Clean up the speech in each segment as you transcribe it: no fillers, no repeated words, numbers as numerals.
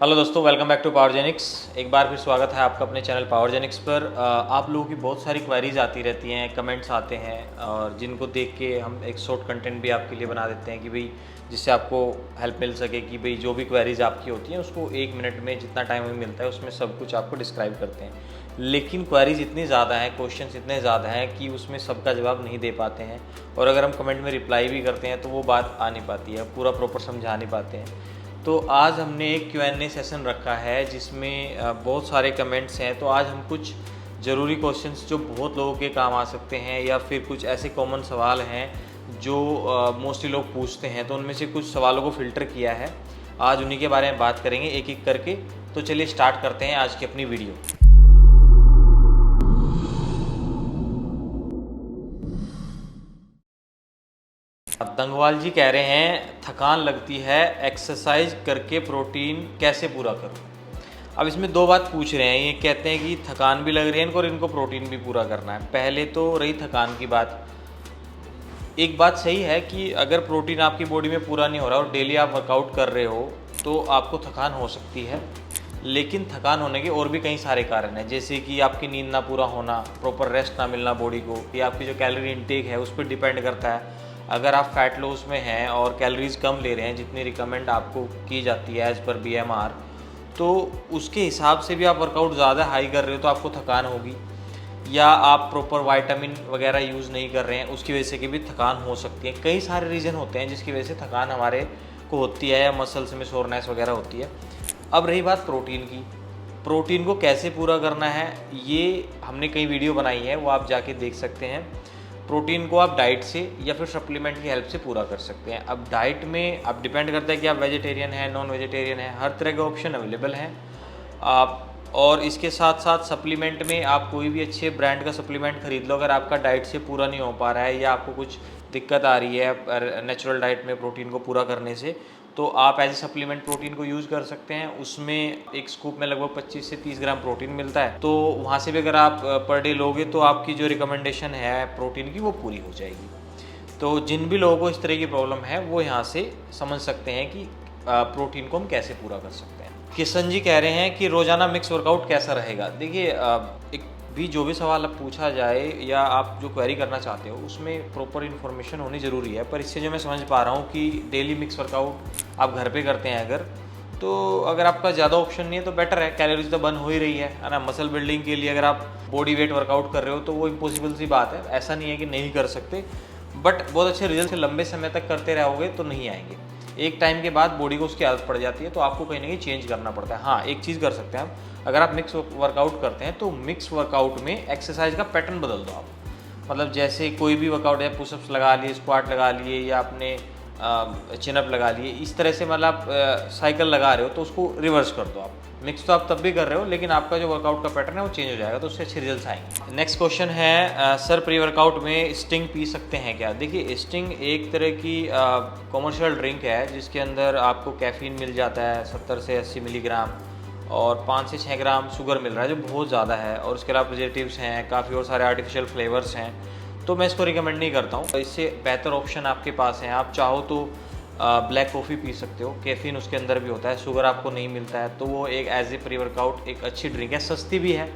Hello दोस्तों, welcome back to पावरजेनिक्स। एक बार फिर स्वागत है आपका अपने चैनल पावरजेनिक्स पर। आप लोगों की बहुत सारी क्वेरीज आती रहती हैं, कमेंट्स आते हैं और जिनको देख के हम एक शॉर्ट कंटेंट भी आपके लिए बना देते हैं कि भाई जिससे आपको हेल्प मिल सके कि भाई जो भी क्वेरीज आपकी होती हैं उसको 1 मिनट में जितना टाइम हमें मिलता है उसमें सब कुछ आपको डिस्क्राइब करते हैं। लेकिन क्वेरीज इतनी ज़्यादा हैं, क्वेश्चंस इतने ज़्यादा हैं कि उसमें सबका जवाब नहीं दे पाते हैं और अगर हम कमेंट में रिप्लाई भी करते हैं तो वो बात आ नहीं पाती है, पूरा प्रॉपर समझा नहीं पाते हैं। तो आज हमने एक Q&A सेशन रखा है जिसमें बहुत सारे कमेंट्स हैं। तो आज हम कुछ ज़रूरी क्वेश्चंस जो बहुत लोगों के काम आ सकते हैं या फिर कुछ ऐसे कॉमन सवाल हैं जो मोस्टली लोग पूछते हैं, तो उनमें से कुछ सवालों को फ़िल्टर किया है। आज उन्हीं के बारे में बात करेंगे एक एक करके। तो चलिए स्टार्ट करते हैं आज की अपनी वीडियो। दंगवाल जी कह रहे हैं थकान लगती है, एक्सरसाइज करके प्रोटीन कैसे पूरा करूं। अब इसमें दो बात पूछ रहे हैं। ये कहते हैं कि थकान भी लग रही है इनको और इनको प्रोटीन भी पूरा करना है। पहले तो रही थकान की बात। एक बात सही है कि अगर प्रोटीन आपकी बॉडी में पूरा नहीं हो रहा और डेली आप वर्कआउट कर रहे हो तो आपको थकान हो सकती है। लेकिन थकान होने के और भी कई सारे कारण हैं, जैसे कि आपकी नींद ना पूरा होना, प्रॉपर रेस्ट ना मिलना बॉडी को, या आपकी जो कैलोरी इनटेक है उस पर डिपेंड करता है। अगर आप फैट लॉस में हैं और कैलोरीज कम ले रहे हैं जितनी रिकमेंड आपको की जाती है एज़ पर BMR, तो उसके हिसाब से भी आप वर्कआउट ज़्यादा हाई कर रहे हो तो आपको थकान होगी। या आप प्रॉपर विटामिन वगैरह यूज़ नहीं कर रहे हैं, उसकी वजह से भी थकान हो सकती है। कई सारे रीज़न होते हैं जिसकी वजह से थकान हमारे को होती है या मसल्स में सोरनेस वगैरह होती है। अब रही बात प्रोटीन की, प्रोटीन को कैसे पूरा करना है ये हमने कई वीडियो बनाई है, वो आप जाके देख सकते हैं। प्रोटीन को आप डाइट से या फिर सप्लीमेंट की हेल्प से पूरा कर सकते हैं। अब डाइट में अब डिपेंड करता है कि आप वेजिटेरियन हैं, नॉन वेजिटेरियन हैं, हर तरह के ऑप्शन अवेलेबल हैं आप। और इसके साथ साथ सप्लीमेंट में आप कोई भी अच्छे ब्रांड का सप्लीमेंट खरीद लो। अगर आपका डाइट से पूरा नहीं हो पा रहा है या आपको कुछ दिक्कत आ रही है नेचुरल डाइट में प्रोटीन को पूरा करने से, तो आप एज ए सप्लीमेंट प्रोटीन को यूज़ कर सकते हैं। उसमें एक स्कूप में लगभग 25 से 30 ग्राम प्रोटीन मिलता है, तो वहाँ से भी अगर आप पर डे लोगे तो आपकी जो रिकमेंडेशन है प्रोटीन की वो पूरी हो जाएगी। तो जिन भी लोगों को इस तरह की प्रॉब्लम है वो यहाँ से समझ सकते हैं कि प्रोटीन को हम कैसे पूरा कर सकते हैं। किशन जी कह रहे हैं कि रोज़ाना मिक्स वर्कआउट कैसा रहेगा। देखिए, एक भी जो भी सवाल अब पूछा जाए या आप जो क्वेरी करना चाहते हो उसमें प्रॉपर इन्फॉर्मेशन होनी ज़रूरी है। पर इससे जो मैं समझ पा रहा हूँ कि डेली मिक्स वर्कआउट आप घर पे करते हैं अगर, तो अगर आपका ज़्यादा ऑप्शन नहीं है तो बेटर है। कैलोरीज तो बर्न हो ही रही है ना। मसल बिल्डिंग के लिए अगर आप बॉडी वेट वर्कआउट कर रहे हो तो वो इम्पॉसिबल सी बात है, ऐसा नहीं है कि नहीं कर सकते। बट बहुत अच्छे रिजल्ट लंबे समय तक करते रहोगे तो नहीं आएंगे। एक टाइम के बाद बॉडी को उसकी आदत पड़ जाती है, तो आपको कहीं ना कहीं चेंज करना पड़ता है। हाँ, एक चीज़ कर सकते हैं आप, अगर आप मिक्स वर्कआउट करते हैं तो मिक्स वर्कआउट में एक्सरसाइज का पैटर्न बदल दो आप। मतलब जैसे कोई भी वर्कआउट है, पुशअप्स लगा लिए, स्क्वाट लगा लिए या आपने चिनअप लगा लिए, इस तरह से मतलब आप साइकिल लगा रहे हो तो उसको रिवर्स कर दो आप। मिक्स तो आप तब भी कर रहे हो लेकिन आपका जो वर्कआउट का पैटर्न है वो चेंज हो जाएगा, तो उससे अच्छे रिजल्ट्स आएंगे। नेक्स्ट क्वेश्चन है सर प्री वर्कआउट में स्टिंग पी सकते हैं क्या। देखिए, स्टिंग एक तरह की कॉमर्शियल ड्रिंक है जिसके अंदर आपको कैफीन मिल जाता है 70 से 80 मिलीग्राम और 5 से 6 ग्राम शुगर मिल रहा है जो बहुत ज़्यादा है। और उसके अलावा प्रिजर्वेटिव्स हैं, काफ़ी और सारे आर्टिफिशियल फ्लेवर्स हैं, तो मैं इसको रिकमेंड नहीं करता हूँ। इससे बेहतर ऑप्शन आपके पास हैं। आप चाहो तो ब्लैक कॉफ़ी पी सकते हो, कैफीन उसके अंदर भी होता है, शुगर आपको नहीं मिलता है, तो वो एक एज ए प्री वर्कआउट एक अच्छी ड्रिंक है। सस्ती भी है,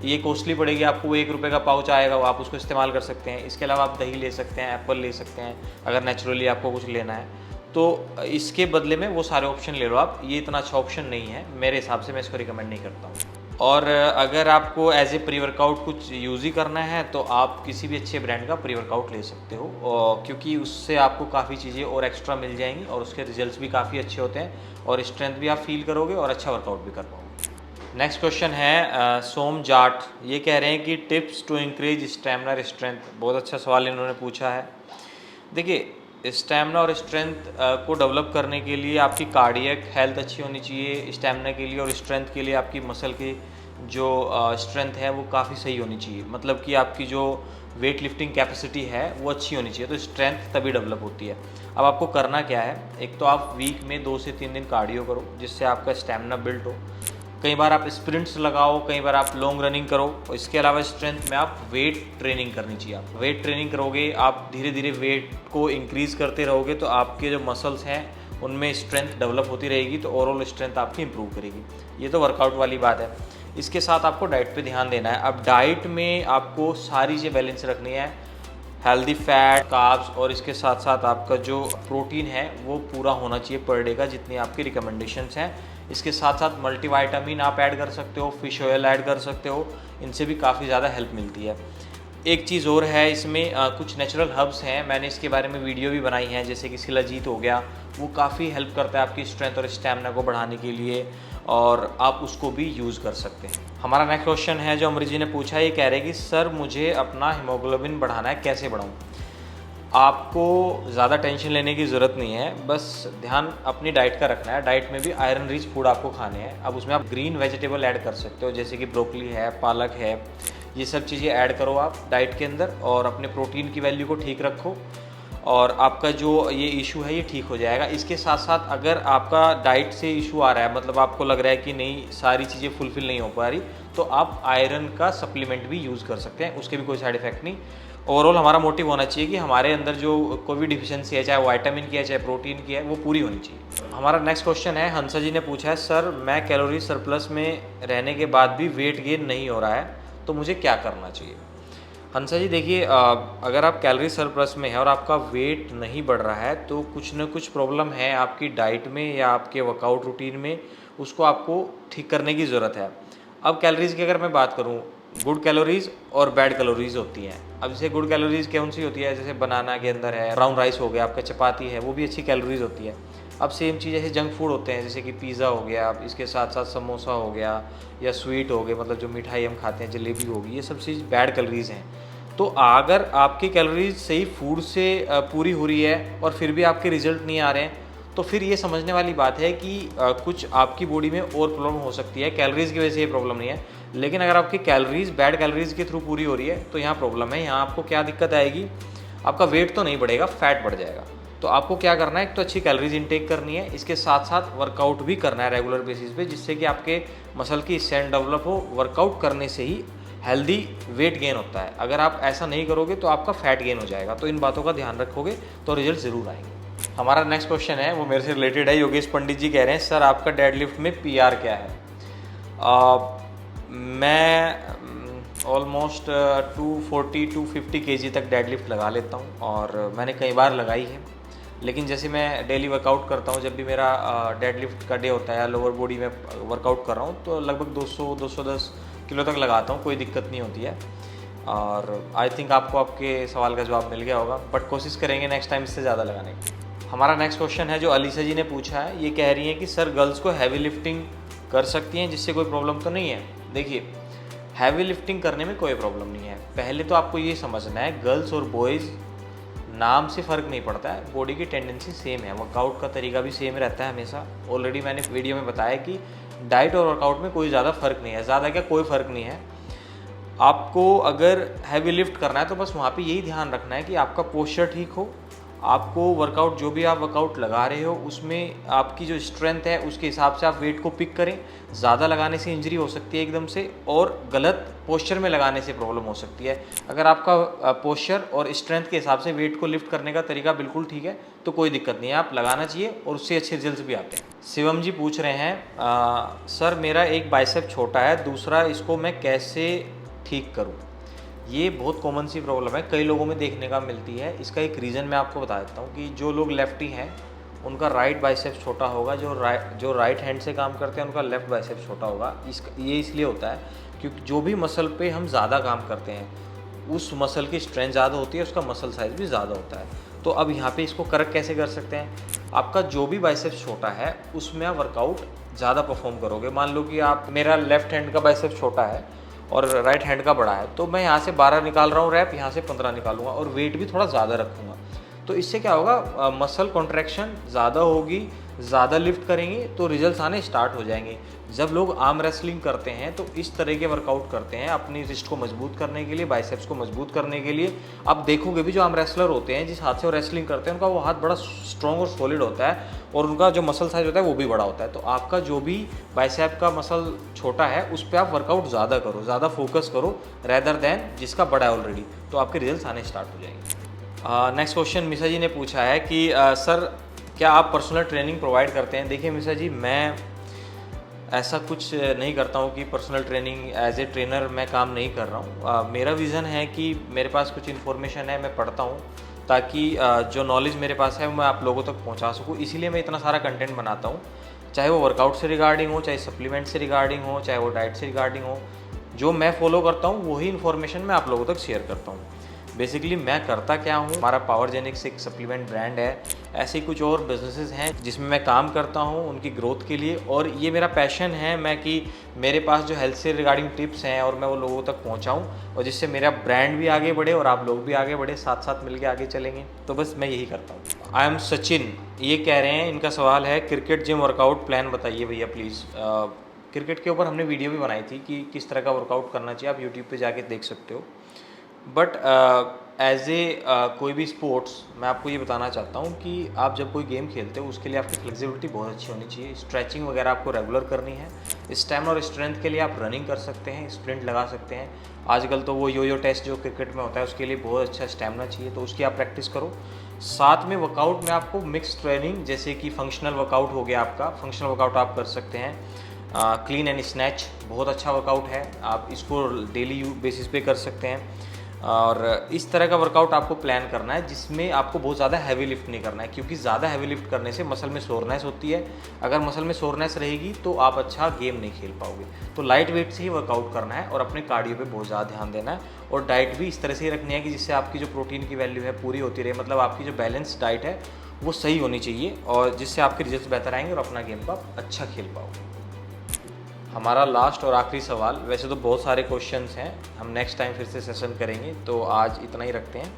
ये कॉस्टली पड़ेगी आपको, वो 1 रुपये का पाउच आएगा, वो आप उसको इस्तेमाल कर सकते हैं। इसके अलावा आप दही ले सकते हैं, एप्पल ले सकते हैं अगर नेचुरली आपको कुछ लेना है, तो इसके बदले में वो सारे ऑप्शन ले लो आप। ये इतना अच्छा ऑप्शन नहीं है मेरे हिसाब से, मैं इसको रिकमेंड नहीं करता हूँ। और अगर आपको एज ए प्री वर्कआउट कुछ यूज़ ही करना है तो आप किसी भी अच्छे ब्रांड का प्री वर्कआउट ले सकते हो, क्योंकि उससे आपको काफ़ी चीज़ें और एक्स्ट्रा मिल जाएंगी और उसके रिजल्ट्स भी काफ़ी अच्छे होते हैं और स्ट्रेंथ भी आप फील करोगे और अच्छा वर्कआउट भी कर पाओगे। नेक्स्ट क्वेश्चन है सोम जाट, ये कह रहे हैं कि tips to increase stamina strength. बहुत अच्छा सवाल इन्होंने पूछा है। देखिए, स्टैमिना और स्ट्रेंथ को डेवलप करने के लिए आपकी कार्डियक हेल्थ अच्छी होनी चाहिए स्टैमिना के लिए, और स्ट्रेंथ के लिए आपकी मसल की जो स्ट्रेंथ है वो काफ़ी सही होनी चाहिए। मतलब कि आपकी जो वेट लिफ्टिंग कैपेसिटी है वो अच्छी होनी चाहिए, तो स्ट्रेंथ तभी डेवलप होती है। अब आपको करना क्या है, एक तो आप वीक में 2 से 3 दिन कार्डियो करो जिससे आपका स्टैमिना बिल्ड हो। कई बार आप स्प्रिंट्स लगाओ, कई बार आप लॉन्ग रनिंग करो। इसके अलावा स्ट्रेंथ में आप वेट ट्रेनिंग करनी चाहिए। आप वेट ट्रेनिंग करोगे, आप धीरे धीरे वेट को इंक्रीज़ करते रहोगे तो आपके जो मसल्स हैं उनमें स्ट्रेंथ डेवलप होती रहेगी तो ओवरऑल स्ट्रेंथ आपकी इंप्रूव करेगी। ये तो वर्कआउट वाली बात है। इसके साथ आपको डाइट पे ध्यान देना है। अब डाइट में आपको सारी चीज़ें बैलेंस रखनी है, हेल्दी फैट, कार्ब्स, और इसके साथ साथ आपका जो प्रोटीन है वो पूरा होना चाहिए पर डे का, जितनी आपकी रिकमेंडेशंस हैं। इसके साथ साथ मल्टीविटामिन आप ऐड कर सकते हो, फिश ऑयल ऐड कर सकते हो, इनसे भी काफ़ी ज़्यादा हेल्प मिलती है। एक चीज़ और है इसमें, कुछ नेचुरल हर्ब्स हैं, मैंने इसके बारे में वीडियो भी बनाई है, जैसे कि शिलाजीत हो गया, वो काफ़ी हेल्प करता है आपकी स्ट्रेंथ और स्टैमिना को बढ़ाने के लिए, और आप उसको भी यूज़ कर सकते हैं। हमारा नेक्स्ट क्वेश्चन है जो अमृत जी ने पूछा है, ये कह रहे हैं कि सर मुझे अपना हीमोग्लोबिन बढ़ाना है, कैसे बढ़ाऊँ? आपको ज़्यादा टेंशन लेने की ज़रूरत नहीं है, बस ध्यान अपनी डाइट का रखना है। डाइट में भी आयरन रिच फूड आपको खाने हैं। अब उसमें आप ग्रीन वेजिटेबल ऐड कर सकते हो, जैसे कि ब्रोकली है, पालक है, ये सब चीज़ें ऐड करो आप डाइट के अंदर, और अपने प्रोटीन की वैल्यू को ठीक रखो, और आपका जो ये इशू है ये ठीक हो जाएगा। इसके साथ साथ अगर आपका डाइट से इशू आ रहा है, मतलब आपको लग रहा है कि नहीं सारी चीज़ें फुलफ़िल नहीं हो पा रही, तो आप आयरन का सप्लीमेंट भी यूज़ कर सकते हैं, उसके भी कोई साइड इफ़ेक्ट नहीं। ओवरऑल हमारा मोटिव होना चाहिए कि हमारे अंदर जो कोई भी डिफिशियंसी है, चाहे विटामिन की है चाहे प्रोटीन की है, वो पूरी होनी चाहिए। हमारा नेक्स्ट क्वेश्चन है, हंसा जी ने पूछा है, सर मैं कैलोरी सरप्लस में रहने के बाद भी वेट गेन नहीं हो रहा है, तो मुझे क्या करना चाहिए? हंसा जी देखिए, अगर आप कैलोरी सरप्लस में है और आपका वेट नहीं बढ़ रहा है, तो कुछ न कुछ प्रॉब्लम है आपकी डाइट में या आपके वर्कआउट रूटीन में, उसको आपको ठीक करने की ज़रूरत है। अब कैलोरीज़ की अगर मैं बात करूँ, गुड कैलोरीज़ और बैड कैलोरीज़ होती हैं। अब जैसे गुड कैलोरीज़ कौन सी होती है, जैसे बनाना के अंदर है, ब्राउन राइस हो गया, आपका चपाती है, वो भी अच्छी कैलोरीज़ होती है। अब सेम चीज़ जैसे जंक फूड होते हैं, जैसे कि पिज़्ज़ा हो गया, अब इसके साथ साथ समोसा हो गया, या स्वीट हो गए, मतलब जो मिठाई हम खाते हैं, जलेबी होगी, ये सब चीज़ बैड कैलोरीज़ हैं। तो अगर आपकी कैलोरीज सही फूड से पूरी हो रही है और फिर भी आपके रिजल्ट नहीं आ रहे हैं, तो फिर ये समझने वाली बात है कि कुछ आपकी बॉडी में और प्रॉब्लम हो सकती है। कैलोरीज की वजह से ये प्रॉब्लम नहीं है, लेकिन अगर आपकी कैलोरीज बैड कैलोरीज के थ्रू पूरी हो रही है, तो यहाँ प्रॉब्लम है। यहाँ आपको क्या दिक्कत आएगी, आपका वेट तो नहीं बढ़ेगा, फैट बढ़ जाएगा। तो आपको क्या करना है, एक तो अच्छी कैलोरीज इनटेक करनी है, इसके साथ साथ वर्कआउट भी करना है रेगुलर बेसिस पे, जिससे कि आपके मसल की स्ट्रेंथ डेवलप हो। वर्कआउट करने से ही हेल्दी वेट गेन होता है। अगर आप ऐसा नहीं करोगे तो आपका फैट गेन हो जाएगा। तो इन बातों का ध्यान रखोगे तो रिजल्ट ज़रूर आएंगे। हमारा नेक्स्ट क्वेश्चन है, वो मेरे से रिलेटेड है। योगेश पंडित जी कह रहे हैं, सर आपका डेडलिफ्ट में पीआर क्या है? मैं ऑलमोस्ट 240-250 केजी तक डेडलिफ्ट लगा लेता हूँ, और मैंने कई बार लगाई है। लेकिन जैसे मैं डेली वर्कआउट करता हूँ, जब भी मेरा डेडलिफ्ट का डे होता है या लोअर बॉडी में वर्कआउट कर रहा हूँ, तो लगभग 200-210 किलो तक लगाता हूँ, कोई दिक्कत नहीं होती है। और आई थिंक आपको आपके सवाल का जवाब मिल गया होगा, बट कोशिश करेंगे नेक्स्ट टाइम इससे ज़्यादा लगाने की। हमारा नेक्स्ट क्वेश्चन है जो अलीसा जी ने पूछा है, ये कह रही हैं कि सर गर्ल्स को हैवी लिफ्टिंग कर सकती हैं, जिससे कोई प्रॉब्लम तो नहीं है? देखिए, हैवी लिफ्टिंग करने में कोई प्रॉब्लम नहीं है। पहले तो आपको ये समझना है, गर्ल्स और बॉयज़ नाम से फ़र्क नहीं पड़ता है, बॉडी की टेंडेंसी सेम है, वर्कआउट का तरीका भी सेम रहता है हमेशा। ऑलरेडी मैंने वीडियो में बताया कि डाइट और वर्कआउट में कोई ज़्यादा फ़र्क नहीं है, ज़्यादा क्या कोई फ़र्क नहीं है। आपको अगर हैवी लिफ्ट करना है तो बस वहाँ पे यही ध्यान रखना है कि आपका पोस्चर ठीक हो, आपको वर्कआउट जो भी आप वर्कआउट लगा रहे हो उसमें आपकी जो स्ट्रेंथ है उसके हिसाब से आप वेट को पिक करें। ज़्यादा लगाने से इंजरी हो सकती है एकदम से, और गलत पोस्चर में लगाने से प्रॉब्लम हो सकती है। अगर आपका पोस्चर और स्ट्रेंथ के हिसाब से वेट को लिफ्ट करने का तरीका बिल्कुल ठीक है तो कोई दिक्कत नहीं है, आप लगाना चाहिए और उससे अच्छे रिजल्ट भी आते हैं। शिवम जी पूछ रहे हैं, सर मेरा एक बाइसेप छोटा है, दूसरा इसको मैं कैसे ठीक करूँ? ये बहुत कॉमन सी प्रॉब्लम है, कई लोगों में देखने का मिलती है। इसका एक रीज़न मैं आपको बता देता हूँ कि जो लोग लेफ्टी हैं उनका राइट बाइसेप्स छोटा होगा, जो राइट हैंड से काम करते हैं उनका लेफ़्ट बाइसेप्स छोटा होगा। ये इसलिए होता है क्योंकि जो भी मसल पे हम ज़्यादा काम करते हैं उस मसल की स्ट्रेंथ ज़्यादा होती है, उसका मसल साइज़ भी ज़्यादा होता है। तो अब यहाँ पे इसको करेक्ट कैसे कर सकते हैं? आपका जो भी बाइसेप्स छोटा है उसमें आप वर्कआउट ज़्यादा परफॉर्म करोगे। मान लो कि आप, मेरा लेफ़्ट हैंड का बाइसेप्स छोटा है और राइट हैंड का बड़ा है, तो मैं यहाँ से 12 निकाल रहा हूँ रैप, यहाँ से 15 निकालूंगा और वेट भी थोड़ा ज़्यादा रखूँगा। तो इससे क्या होगा, मसल कॉन्ट्रैक्शन ज़्यादा होगी, ज़्यादा लिफ्ट करेंगे तो रिजल्ट्स आने स्टार्ट हो जाएंगे। जब लोग आर्म रेसलिंग करते हैं तो इस तरह के वर्कआउट करते हैं अपनी रिस्ट को मजबूत करने के लिए, बाइसेप्स को मजबूत करने के लिए। आप देखोगे भी जो आर्म रेसलर होते हैं, जिस हाथ से वो रेसलिंग करते हैं, उनका वो हाथ बड़ा स्ट्रॉन्ग और सॉलिड होता है और उनका जो मसल साइज होता है वो भी बड़ा होता है। तो आपका जो भी बाइसेप का मसल छोटा है उस पर आप वर्कआउट ज़्यादा करो, ज़्यादा फोकस करो रेदर देन जिसका बड़ा है ऑलरेडी, तो आपके रिजल्ट आने स्टार्ट हो जाएंगे। नेक्स्ट क्वेश्चन मिसा जी ने पूछा है कि सर क्या आप पर्सनल ट्रेनिंग प्रोवाइड करते हैं? देखिए मिश्रा जी, मैं ऐसा कुछ नहीं करता हूँ कि personal training as a trainer मैं काम नहीं कर रहा हूँ। मेरा विज़न है कि मेरे पास कुछ इन्फॉर्मेशन है, मैं पढ़ता हूँ ताकि जो नॉलेज मेरे पास है वो मैं आप लोगों तक पहुँचा सकूँ। इसीलिए मैं इतना सारा कंटेंट बनाता हूँ, चाहे वो वर्कआउट से रिगार्डिंग हो, चाहे सप्लीमेंट से रिगार्डिंग हो, चाहे वो डाइट से रिगार्डिंग हो। जो मैं फॉलो करता हूँ वही इन्फॉर्मेशन मैं आप लोगों तक शेयर करता हूँ। बेसिकली मैं करता क्या हूँ, हमारा पावरजेनिक्स एक सप्लीमेंट ब्रांड है, ऐसे ही कुछ और बिजनेसेस हैं जिसमें मैं काम करता हूँ उनकी ग्रोथ के लिए। और ये मेरा पैशन है मैं कि मेरे पास जो हेल्थ से रिगार्डिंग टिप्स हैं और मैं वो लोगों तक पहुँचाऊँ, और जिससे मेरा ब्रांड भी आगे बढ़े और आप लोग भी आगे बढ़े, साथ साथ मिलकर आगे चलेंगे। तो बस मैं यही करता हूँ। आई एम सचिन, ये कह रहे हैं, इनका सवाल है क्रिकेट जिम वर्कआउट प्लान बताइए भैया प्लीज़। क्रिकेट के ऊपर हमने वीडियो भी बनाई थी कि किस तरह का वर्कआउट करना चाहिए, आप यूट्यूब पे जाके देख सकते हो। बट एज ए कोई भी स्पोर्ट्स, मैं आपको ये बताना चाहता हूँ कि आप जब कोई गेम खेलते हो उसके लिए आपकी फ्लेक्सिबिलिटी बहुत अच्छी होनी चाहिए। स्ट्रेचिंग वगैरह आपको रेगुलर करनी है। स्टैमिना और स्ट्रेंथ के लिए आप रनिंग कर सकते हैं, स्प्रिंट लगा सकते हैं। आजकल तो वो यो टेस्ट जो क्रिकेट में होता है उसके लिए बहुत अच्छा स्टैमिना चाहिए, तो उसकी आप प्रैक्टिस करो। साथ में वर्कआउट में आपको मिक्स ट्रेनिंग, जैसे कि फंक्शनल वर्कआउट हो गया आपका, फंक्शनल वर्कआउट आप कर सकते हैं। क्लीन एंड स्नैच बहुत अच्छा वर्कआउट है, आप इसको डेली बेसिस पे कर सकते हैं। और इस तरह का वर्कआउट आपको प्लान करना है जिसमें आपको बहुत ज़्यादा हैवी लिफ्ट नहीं करना है, क्योंकि ज़्यादा हैवी लिफ्ट करने से मसल में सोरनेस होती है। अगर मसल में सोरनेस रहेगी तो आप अच्छा गेम नहीं खेल पाओगे। तो लाइट वेट से ही वर्कआउट करना है और अपने कार्डियो पे बहुत ज़्यादा ध्यान देना है। और डाइट भी इस तरह से ही रखनी है कि जिससे आपकी जो प्रोटीन की वैल्यू है पूरी होती रहे, मतलब आपकी जो बैलेंस डाइट है वो सही होनी चाहिए, और जिससे आपके रिजल्ट बेहतर आएंगे और अपना गेम को आप अच्छा खेल पाओगे। हमारा लास्ट और आखिरी सवाल, वैसे तो बहुत सारे क्वेश्चंस हैं, हम नेक्स्ट टाइम फिर से सेशन करेंगे, तो आज इतना ही रखते हैं।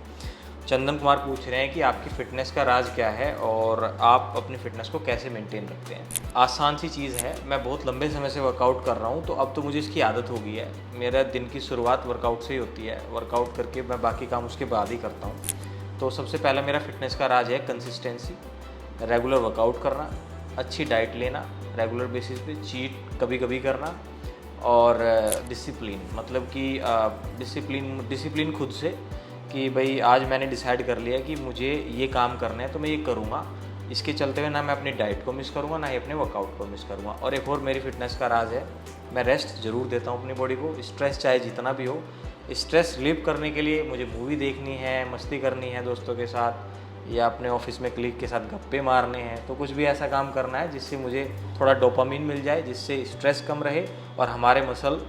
चंदन कुमार पूछ रहे हैं कि आपकी फ़िटनेस का राज क्या है और आप अपनी फ़िटनेस को कैसे मेंटेन रखते हैं। आसान सी चीज़ है, मैं बहुत लंबे समय से वर्कआउट कर रहा हूँ, तो अब तो मुझे इसकी आदत हो गई है। मेरा दिन की शुरुआत वर्कआउट से ही होती है, वर्कआउट करके मैं बाकी काम उसके बाद ही करता हूँ। तो सबसे पहला मेरा फ़िटनेस का राज है कंसिस्टेंसी, रेगुलर वर्कआउट करना, अच्छी डाइट लेना, रेगुलर बेसिस पे चीट कभी कभी करना, और डिसिप्लिन, मतलब कि डिसिप्लिन खुद से कि भाई आज मैंने डिसाइड कर लिया कि मुझे ये काम करना है तो मैं ये करूँगा। इसके चलते हुए ना मैं अपनी डाइट को मिस करूँगा, ना ही अपने वर्कआउट को मिस करूँगा। और एक और मेरी फिटनेस का राज है, मैं रेस्ट ज़रूर देता हूँ अपनी बॉडी को। स्ट्रेस चाहे जितना भी हो, स्ट्रेस रिलीव करने के लिए मुझे मूवी देखनी है, मस्ती करनी है दोस्तों के साथ, या अपने ऑफिस में कलीग के साथ गप्पे मारने हैं, तो कुछ भी ऐसा काम करना है जिससे मुझे थोड़ा डोपामिन मिल जाए, जिससे स्ट्रेस कम रहे और हमारे मसल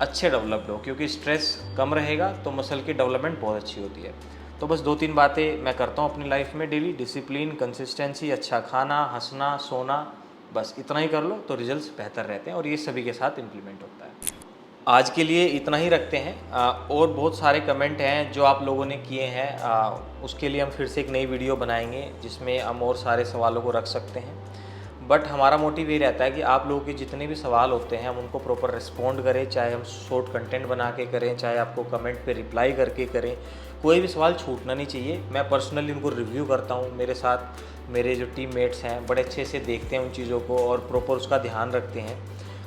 अच्छे डेवलप्ड हो, क्योंकि स्ट्रेस कम रहेगा तो मसल की डेवलपमेंट बहुत अच्छी होती है। तो बस 2-3 बातें मैं करता हूँ अपनी लाइफ में डेली, डिसिप्लिन, कंसिस्टेंसी, अच्छा खाना, हंसना, सोना, बस इतना ही कर लो तो रिजल्ट्स बेहतर रहते हैं, और ये सभी के साथ इम्प्लीमेंट होता है। आज के लिए इतना ही रखते हैं। और बहुत सारे कमेंट हैं जो आप लोगों ने किए हैं, उसके लिए हम फिर से एक नई वीडियो बनाएंगे जिसमें हम और सारे सवालों को रख सकते हैं। बट हमारा मोटिव ये रहता है कि आप लोगों के जितने भी सवाल होते हैं हम उनको प्रॉपर रिस्पॉन्ड करें, चाहे हम शॉर्ट कंटेंट बना के करें, चाहे आपको कमेंट पे रिप्लाई करके करें, कोई भी सवाल छूटना नहीं चाहिए। मैं पर्सनली उनको रिव्यू करता हूँ, मेरे साथ मेरे जो टीममेट्स हैं बड़े अच्छे से देखते हैं उन चीज़ों को और प्रॉपर उसका ध्यान रखते हैं।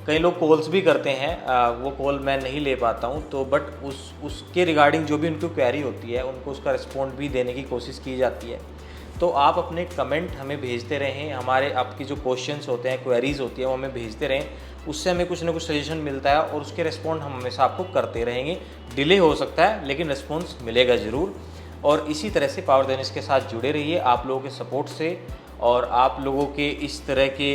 कई लोग कॉल्स भी करते हैं, वो कॉल मैं नहीं ले पाता हूँ, तो बट उसके रिगार्डिंग जो भी उनकी क्वेरी होती है उनको उसका रिस्पॉन्ड भी देने की कोशिश की जाती है। तो आप अपने कमेंट हमें भेजते रहें, हमारे आपकी जो क्वेश्चंस होते हैं, क्वेरीज़ होती है वो हमें भेजते रहें, उससे हमें कुछ ना कुछ सजेशन मिलता है और उसके रिस्पॉन्ड हम हमेशा आपको करते रहेंगे। डिले हो सकता है लेकिन रिस्पॉन्स मिलेगा ज़रूर। और इसी तरह से पावरजेनिक्स के साथ जुड़े रहिए, आप लोगों के सपोर्ट से और आप लोगों के इस तरह के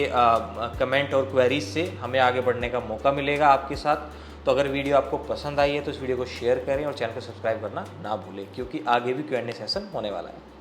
कमेंट और क्वेरीज से हमें आगे बढ़ने का मौका मिलेगा आपके साथ। तो अगर वीडियो आपको पसंद आई है तो इस वीडियो को शेयर करें और चैनल को सब्सक्राइब करना ना भूलें, क्योंकि आगे भी Q&A सेशन होने वाला है।